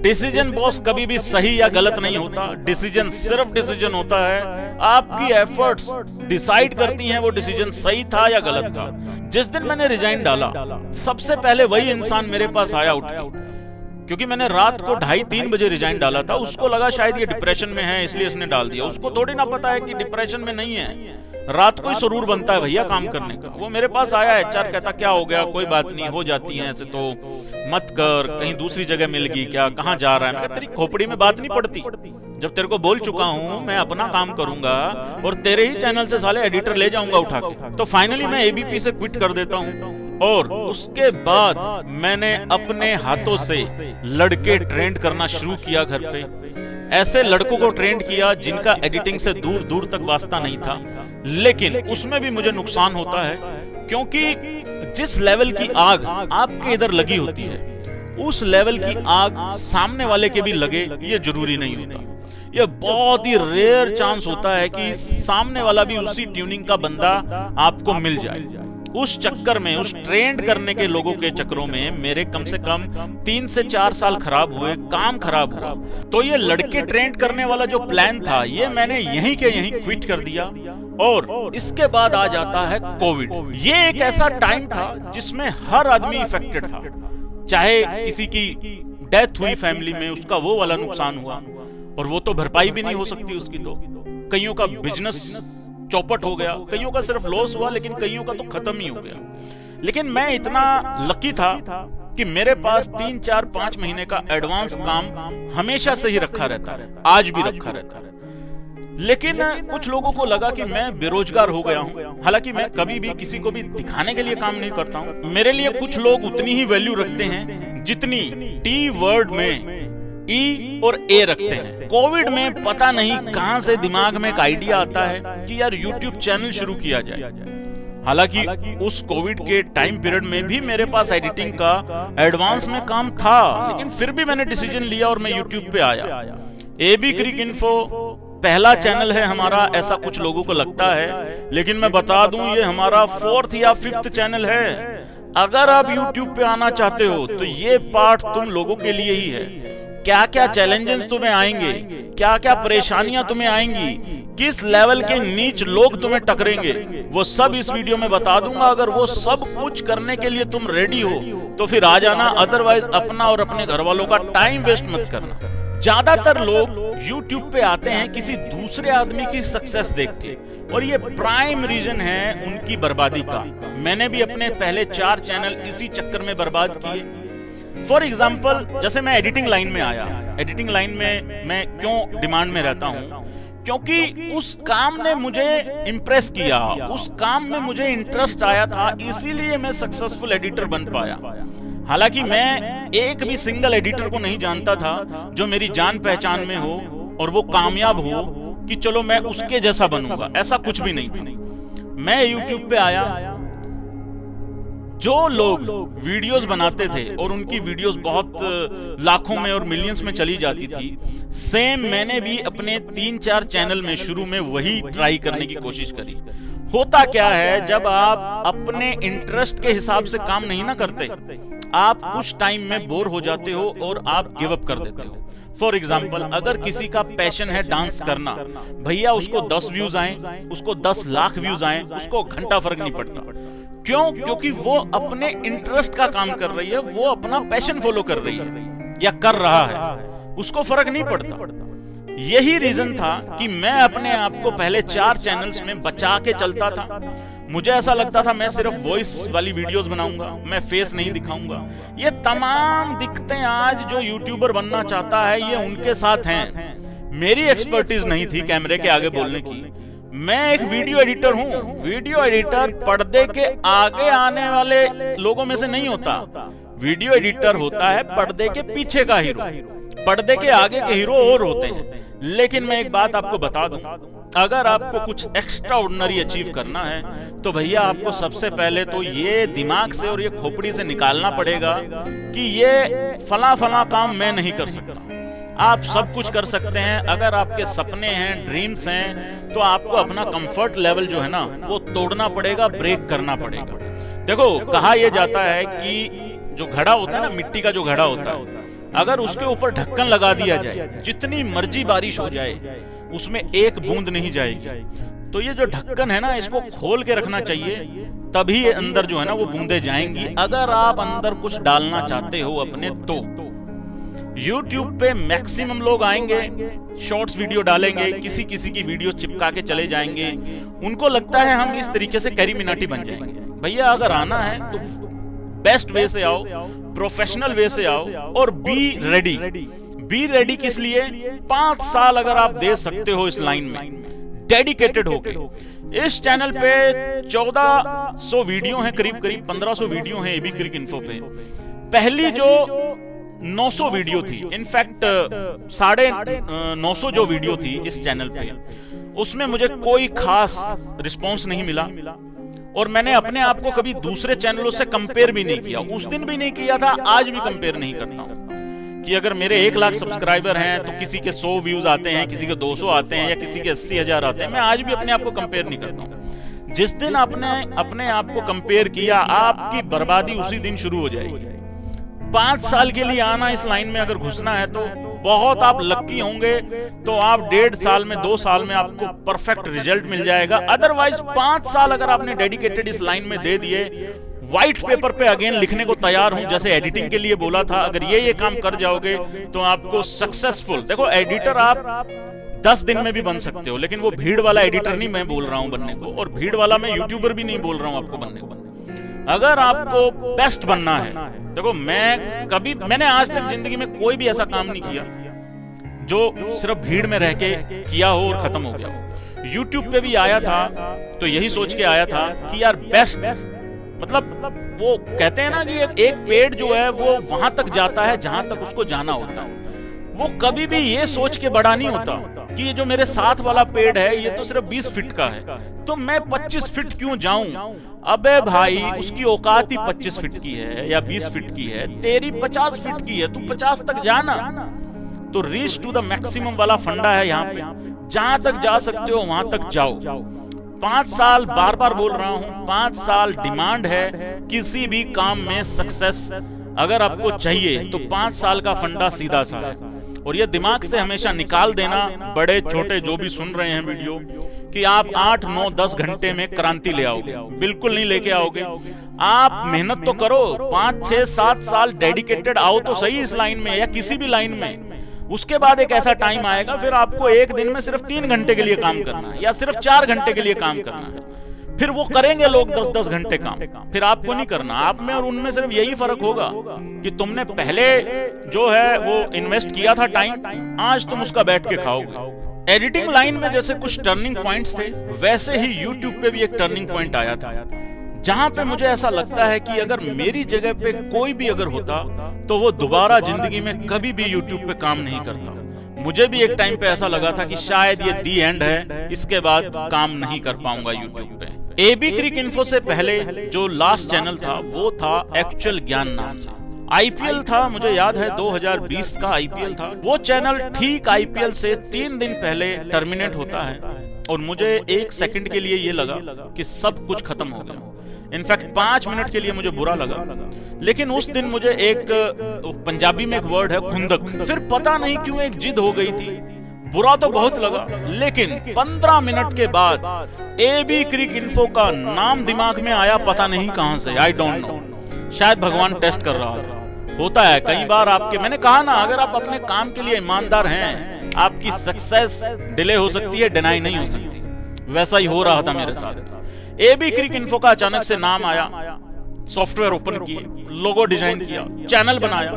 डिसीजन बॉस कभी भी सही या गलत नहीं होता, डिसीजन सिर्फ डिसीजन होता है। आपकी एफर्ट्स डिसाइड करती हैं वो डिसीजन सही था या गलत था। जिस दिन मैंने रिजाइन डाला, सबसे पहले वही इंसान मेरे पास आया उठ के, क्योंकि मैंने रात को 2:30-3 बजे रिजाइन डाला था। उसको लगा शायद ये डिप्रेशन में है इसलिए इसने डाल दिया। उसको थोड़ी ना पता है कि डिप्रेशन में नहीं है, रात को ही सुरूर बनता है भैया काम करने का। वो मेरे पास आया, एचआर कहता क्या हो गया, कोई बात नहीं, हो जाती है ऐसे तो, मत कर, कहीं दूसरी जगह मिल गई क्या, कहाँ जा रहा है। मैं तेरी खोपड़ी में बात नहीं पड़ती, जब तेरे को बोल चुका हूँ मैं अपना काम करूंगा और तेरे ही चैनल से साले एडिटर ले जाऊंगा उठा के। तो फाइनली मैं एबीपी से क्विट कर देता हूँ और उसके बाद मैंने अपने हाथों से लड़के ट्रेंड करना शुरू किया घर पे। ऐसे लड़कों को ट्रेंड किया जिनका एडिटिंग से दूर दूर तक वास्ता नहीं था, लेकिन उसमें भी मुझे नुकसान होता है, क्योंकि जिस लेवल की आग आपके इधर लगी होती है उस लेवल की आग सामने वाले के भी लगे ये जरूरी नहीं होता। ये बहुत ही रेयर चांस होता है कि सामने वाला भी उसी ट्यूनिंग का बंदा आपको मिल जाए। उस चक्कर में, उस ट्रेंड करने के लोगों के चक्करों में मेरे कम से कम 3 से 4 साल खराब हुए, काम खराब हुआ। तो ये लड़के ट्रेंड करने वाला जो प्लान था ये मैंने यहीं के यहीं क्विट कर दिया। और इसके बाद आ जाता है कोविड। ये एक ऐसा टाइम था जिसमें हर आदमी इफेक्टेड था, चाहे किसी की डेथ हुई फैमिली में, उसका वो वाला नुकसान हुआ और वो तो भरपाई भी नहीं हो सकती उसकी। तो कईयों का बिजनेस चौपट हो गया, कईयों का सिर्फ लॉस हुआ, लेकिन कईयों का तो खत्म ही हो गया। लेकिन मैं इतना लकी था कि मेरे पास 3, 4, 5 महीने का एडवांस काम हमेशा से ही रखा रहता है, आज भी रखा रहता है। लेकिन कुछ लोगों को लगा कि मैं बेरोजगार हो गया हूं। हालांकि मैं कभी भी किसी को भी दिखाने के लिए काम नहीं करता हूं। मेरे लिए कुछ लोग उतनी ही वैल्यू रखते हैं जितनी टी वर्ड में ई और ए रखते हैं। कोविड में पता नहीं कहां से दिमाग में एक आइडिया आता है कि यार यूट्यूब चैनल शुरू किया जाए। हालांकि उस कोविड के टाइम पीरियड में भी मेरे पास एडिटिंग का एडवांस में काम था, लेकिन फिर भी मैंने डिसीजन लिया और मैं यूट्यूब पे आया। एबी क्रिक इन्फो पहला चैनल है हमारा, ऐसा कुछ लोगों को लगता है, लेकिन मैं बता दूं ये हमारा 4th या 5th चैनल है। अगर आप यूट्यूब पे आना चाहते हो तो ये पार्ट तुम लोगों के लिए ही है। क्या क्या चैलेंजेस तुम्हें आएंगे, क्या क्या परेशानियां तुम्हें आएंगी, किस लेवल के नीच लोग तुम्हें टकरेंगे, वो सब इस वीडियो में बता दूंगा। अगर वो सब कुछ करने के लिए तुम रेडी हो तो फिर आ जाना, अदरवाइज अपना और अपने घर वालों का टाइम वेस्ट मत करना। ज्यादातर लोग YouTube पे आते हैं किसी दूसरे आदमी की सक्सेस देख के, और ये प्राइम रीजन है उनकी बर्बादी का। मैंने भी अपने पहले 4 चैनल इसी चक्कर में बर्बाद किए। फॉर एग्जाम्पल, जैसे मैं एडिटिंग लाइन में आया, एडिटिंग लाइन में मैं क्यों डिमांड में रहता हूं, क्योंकि उस काम ने मुझे इम्प्रेस किया, उस काम में मुझे इंटरेस्ट आया था, इसीलिए मैं सक्सेसफुल एडिटर बन पाया। हालांकि मैं एक भी सिंगल एडिटर को नहीं जानता था जो मेरी जान पहचान में हो और वो कामयाब हो कि चलो मैं उसके जैसा बनूंगा, ऐसा कुछ भी नहीं था। मैं YouTube पे आया, जो लोग वीडियोस बनाते थे और उनकी वीडियोस बहुत लाखों में और मिलियंस में चली जाती थी, सेम मैंने भी अपने 3-4 चैनल में शुरू में वही ट्राई करने की कोशिश करी। होता क्या है, जब आप अपने इंटरेस्ट के हिसाब से काम नहीं ना करते, आप कुछ टाइम में बोर हो जाते हो और आप गिव अप कर देते हो। फॉर एग्जाम्पल, अगर किसी का पैशन है डांस करना, भैया उसको 10 व्यूज आए, उसको 10 लाख व्यूज आए, उसको घंटा फर्क नहीं पड़ता। क्यों? क्योंकि वो अपने इंटरेस्ट का काम कर रही है, वो अपना पैशन फॉलो कर रही है या कर रहा है, उसको फर्क नहीं पड़ता। यही रीजन था कि मैं अपने आप को पहले 4 चैनल्स में बचा के चलता था। मुझे ऐसा लगता था मैं सिर्फ वॉइस वाली वीडियोस बनाऊंगा, मैं फेस नहीं दिखाऊंगा। ये तमाम दिक्कतें आज जो यूट्यूबर बनना चाहता है ये उनके साथ हैं। मेरी एक्सपर्टीज नहीं थी कैमरे के आगे बोलने की। मैं एक वीडियो एडिटर हूं। वीडियो एडिटर पर्दे के आगे आने वाले लोगों में से नहीं होता। वीडियो एडिटर होता है पर्दे के पीछे का हीरो, पर्दे के आगे के हीरो और होते हैं। लेकिन मैं एक बात आपको बता दूं, अगर आपको कुछ एक्स्ट्रा ऑर्डिनरी अचीव करना है तो भैया आपको सबसे पहले तो ये दिमाग से और ये खोपड़ी से निकालना पड़ेगा कि ये फला फला काम मैं नहीं कर सकता। आप सब कुछ कर सकते हैं। अगर आपके सपने हैं, ड्रीम्स हैं, तो आपको अपना कंफर्ट लेवल जो है ना वो तोड़ना पड़ेगा, ब्रेक करना पड़ेगा। देखो, कहा यह जाता है कि जो घड़ा होता है ना, मिट्टी का जो घड़ा होता है, अगर उसके ऊपर ढक्कन लगा दिया जाए, जितनी मर्जी बारिश हो जाए उसमें एक बूंद नहीं जाएगी। तो ये जो ढक्कन है ना, इसको खोल के रखना चाहिए, तभी अंदर जो है ना वो बूंदे जाएंगी। अगर आप अंदर कुछ डालना चाहते हो अपने तो YouTube पे मैक्सिमम लोग आएंगे, शॉर्ट्स वीडियो डालेंगे, किसी किसी की वीडियो चिपका के चले जाएंगे। उनको लगता है हम इस तरीके से कैरी मिनाटी बन जाएंगे। भैया अगर आना है तो बेस्ट वे से आओ, प्रोफेशनल वे से आओ और बी रेडी। बी रेडी किस लिए? 5 साल अगर आप दे सकते हो इस लाइन में डेडिकेटेड होके। इस चैनल पे 1400 वीडियो हैं, करीब 1500 वीडियो हैं एबी क्रिक इन्फो पे। पहली जो 900 वीडियो थी, इनफैक्ट 950 जो वीडियो थी इस चैनल पे, उसमें मुझे कोई खास रिस्पॉन्स नहीं मिला और मैंने अपने आप को कभी दूसरे चैनलों से कंपेयर भी नहीं किया। उस दिन भी नहीं किया था, आज भी कंपेयर नहीं करता हूं कि अगर मेरे 1 लाख सब्सक्राइबर हैं तो किसी के 100 व्यूज आते हैं, किसी के 200 आते हैं या किसी के 80,000 आते हैं। मैं आज भी अपने आप को कंपेयर नहीं करता हूं। जिस दिन आपने अपने आप को कंपेयर किया, आपकी बर्बादी उसी दिन शुरू हो जाएगी। 5 साल के लिए आना इस लाइन में अगर घुसना है तो बहुत आप लकी होंगे, तो आप 1.5 साल में 2 साल में आपको परफेक्ट रिजल्ट मिल जाएगा। अदरवाइज 5 साल अगर आपने डेडिकेटेड इस लाइन में दे दिए, व्हाइट पेपर पे अगेन लिखने को तैयार हूं, जैसे एडिटिंग के लिए बोला था, अगर ये काम कर जाओगे तो आपको सक्सेसफुल, देखो एडिटर आप 10 दिन में भी बन सकते हो, लेकिन वो भीड़ वाला एडिटर नहीं मैं बोल रहा हूं बनने को, और भीड़ वाला मैं यूट्यूबर भी नहीं बोल रहा हूं आपको बनने को। अगर आपको बेस्ट बनना है, देखो मैंने आज तक जिंदगी में कोई भी ऐसा काम नहीं किया जो सिर्फ भीड़ में रह के किया हो और खत्म हो गया हो। YouTube पे भी आया था तो यही सोच के आया था कि यार बेस्ट, मतलब वो कहते हैं ना कि एक पेड़ जो है वो वहां तक जाता है जहां तक उसको जाना होता है। वो कभी भी ये सोच के बड़ा नहीं होता कि ये जो मेरे साथ वाला पेड़ है ये तो सिर्फ 20 फीट का है, तो मैं 25 फीट क्यों जाऊं? अबे भाई, उसकी औकात ही 25 फीट की है या 20 फीट की है, तेरी 50 फीट की है, तू 50 तक जाना। तो रीच टू द मैक्सिमम वाला फंडा है यहाँ पे, जहां तक जा सकते हो वहां तक जाओ। 5 साल, बार बार बोल रहा हूं, 5 साल डिमांड है किसी भी काम में। सक्सेस अगर आपको चाहिए तो 5 साल का फंडा सीधा सा है, और ये दिमाग से हमेशा निकाल देना, बड़े छोटे जो भी सुन रहे हैं वीडियो, कि आप 8, 9, 10 घंटे में क्रांति ले आओगे, बिल्कुल नहीं लेके आओगे। आप मेहनत तो करो, 5, 6, 7 साल डेडिकेटेड आओ तो सही इस लाइन में या किसी भी लाइन में। उसके बाद एक ऐसा टाइम आएगा फिर आपको एक दिन में सिर्फ 3 घंटे के लिए काम करना है या सिर्फ 4 घंटे के लिए काम करना है। फिर वो करेंगे लोग 10-10 घंटे काम, फिर आपको नहीं करना। आप में और उनमें सिर्फ यही फर्क होगा कि तुमने पहले जो है वो इन्वेस्ट किया था टाइम, आज तुम उसका बैठ के खाओगे। एडिटिंग लाइन में जैसे कुछ टर्निंग पॉइंट्स थे, वैसे ही यूट्यूब पे भी एक टर्निंग पॉइंट आया था, जहां पे मुझे ऐसा लगता है कि अगर मेरी जगह पे कोई भी अगर होता तो वो दोबारा जिंदगी में कभी भी यूट्यूब पे काम नहीं करता। मुझे भी एक टाइम पे ऐसा लगा था कि शायद ये दी एंड है, इसके बाद काम नहीं कर पाऊंगा यूट्यूब पे। एबी क्रिक इन्फो से पहले जो लास्ट चैनल था वो था एक्चुअल ज्ञान नाम से। आईपीएल था, मुझे याद है 2020 का आईपीएल था। वो चैनल ठीक आईपीएल से 3 दिन पहले टर्मिनेट होता है और मुझे 1 सेकंड के लिए ये लगा कि सब कुछ खत्म हो गया। इनफैक्ट 5 मिनट के लिए मुझे बुरा लगा, लेकिन उस दिन मुझे एक पंजाबी में एक वर्ड है खुंदक, फिर पता नहीं क्यों एक जिद हो गई थी। बुरा तो बहुत लगा, लेकिन 15 मिनट के बाद एबी क्रिक इन्फो का नाम दिमाग में आया, पता नहीं कहां से, आई डोंट नो। शायद भगवान टेस्ट कर रहा था। होता है कई बार आपके, मैंने कहा ना, अगर आप अपने काम के लिए ईमानदार हैं, आपकी सक्सेस डिले हो सकती है, डिनाई नहीं हो सकती। वैसा ही हो रहा था मेरे साथ। एबी क्रिक इन्फो का अचानक से नाम आया, सॉफ्टवेयर ओपन किए, लोगो डिजाइन किया, चैनल बनाया।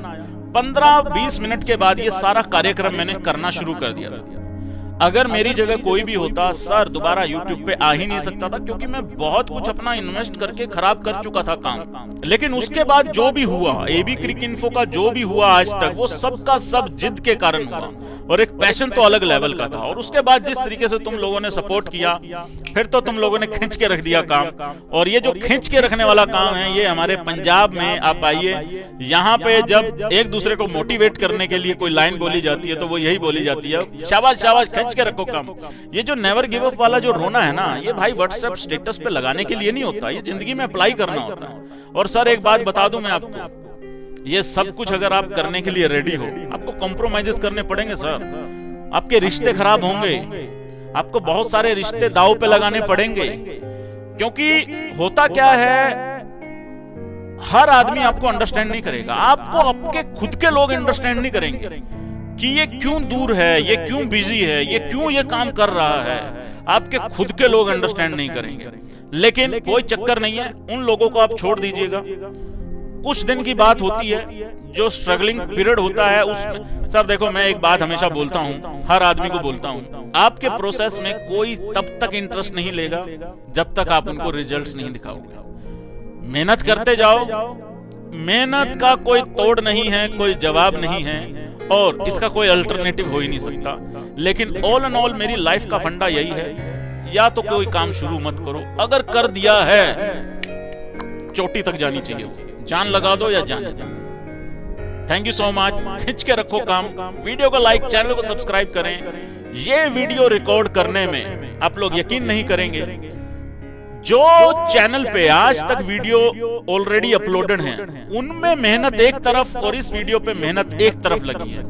15-20 मिनट के बाद ये सारा कार्यक्रम मैंने करना शुरू कर दिया था। अगर मेरी जगह कोई भी होता सर दोबारा YouTube पे आ ही नहीं सकता था, क्योंकि मैं बहुत कुछ अपना इन्वेस्ट करके खराब कर चुका था काम। लेकिन उसके बाद जो भी हुआ, AB क्रिक इन्फो का जो भी हुआ आज तक, वो सब का सब जिद के कारण हुआ, और एक पैशन तो अलग लेवल का था। और उसके बाद जिस तरीके से तुम लोगों ने सपोर्ट किया, फिर तो तुम लोगों ने खींच के रख दिया काम। और ये जो खींच के रखने वाला काम है, ये हमारे पंजाब में आप आइए, यहाँ पे जब एक दूसरे को मोटिवेट करने के लिए कोई लाइन बोली जाती है तो वो यही बोली जाती है, शाबाश शाबाश, खींच के रखो काम। ये जो नेवर गिव अप वाला जो रोना है ना, ये भाई व्हाट्सएप स्टेटस पे लगाने के लिए नहीं होता, ये जिंदगी में अप्लाई करना होता है। और सर एक बात बता दूं मैं आपको, ये सब कुछ अगर आप करने के लिए रेडी हो, आपको कॉम्प्रोमाइजेस करने पड़ेंगे सर। आपके रिश्ते खराब होंगे, आपको बहुत सारे रिश्ते दांव पे लगाने पड़ेंगे, क्योंकि होता क्या है, हर आदमी आपको अंडरस्टैंड नहीं करेगा। आपको आपके खुद के लोग अंडरस्टैंड नहीं करेंगे कि ये क्यों दूर है, ये क्यों बिजी है, ये क्यों ये काम कर रहा है। आपके खुद के लोग अंडरस्टैंड नहीं करेंगे। लेकिन कोई चक्कर नहीं है, उन लोगों को आप छोड़ दीजिएगा। कुछ दिन की बात होती है, जो स्ट्रगलिंग पीरियड होता है उसमें सर देखो, मैं एक बात हमेशा बोलता हूं, हर आदमी को बोलता हूं, आपके प्रोसेस में कोई तब तक इंटरेस्ट नहीं लेगा जब तक आप उनको रिजल्ट्स नहीं दिखाओगे। मेहनत करते जाओ, मेहनत का कोई तोड़ नहीं है, कोई जवाब नहीं है, और इसका कोई अल्टरनेटिव हो ही नहीं सकता। लेकिन ऑल एंड ऑल मेरी लाइफ का फंडा यही है, या तो कोई काम शुरू मत करो, अगर कर दिया है चोटी तक जानी चाहिए, जान लगा दो या जाने दो। Thank you so much. खींच के रखो काम, वीडियो को लाइक, चैनल को सब्सक्राइब करें। ये वीडियो रिकॉर्ड करने में आप लोग यकीन नहीं करेंगे, जो चैनल पे आज तक वीडियो ऑलरेडी अपलोडेड हैं, उनमें मेहनत एक तरफ और इस वीडियो पे मेहनत एक तरफ लगी है।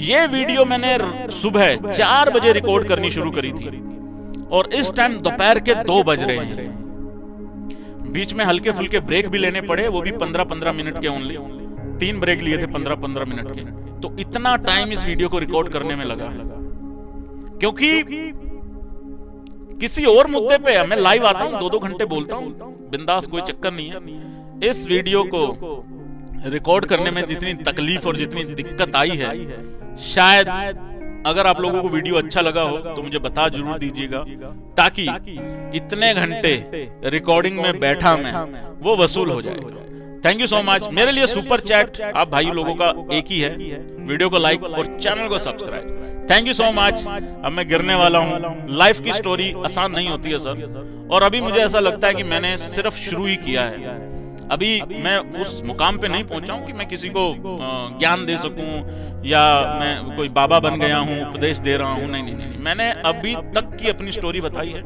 ये वीडियो मैंने सुबह 4 बजे रिकॉर्ड करनी शुरू करी थी, और इस टाइम दोपहर के 2 बज रहे हैं। बीच में हल्के फुल्के ब्रेक भी लेने पड़े, वो भी 15-15 मिनट के ओनली। 3 ब्रेक लिए थे 15-15 मिनट के। तो इतना टाइम इस वीडियो को रिकॉर्ड करने में लगा, क्योंकि किसी और मुद्दे पे मैं लाइव आता हूं, 2-2 घंटे बोलता हूं, बिंदास, कोई चक्कर नहीं है। इस वीडियो को रिकॉर्ड करने में जितनी तकलीफ और जितनी दिक्कत आई है, शायद अगर आप लोगों को वीडियो अच्छा लगा हो तो मुझे बता जरूर दीजिएगा, ताकि इतने घंटे रिकॉर्डिंग में बैठा मैं, वो वसूल हो जाएगा। Thank you so much. मेरे लिए सुपर चैट आप भाई लोगों का एक ही है, वीडियो को लाइक और चैनल को subscribe. Thank you so much. अब मैं गिरने वाला हूँ। लाइफ की स्टोरी आसान नहीं होती है सर, और अभी मुझे ऐसा लगता है कि मैंने सिर्फ शुरू ही किया है। अभी मैं उस मुकाम पे नहीं पहुंचा हूं कि मैं किसी को ज्ञान दे सकूं, या मैं कोई बाबा बन गया हूं, उपदेश दे रहा हूं। नहीं, मैंने अभी तक की अपनी स्टोरी बताई है,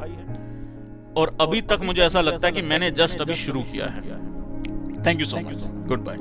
और अभी तक मुझे ऐसा लगता है कि मैंने जस्ट अभी शुरू किया है। Thank you so much. Good bye.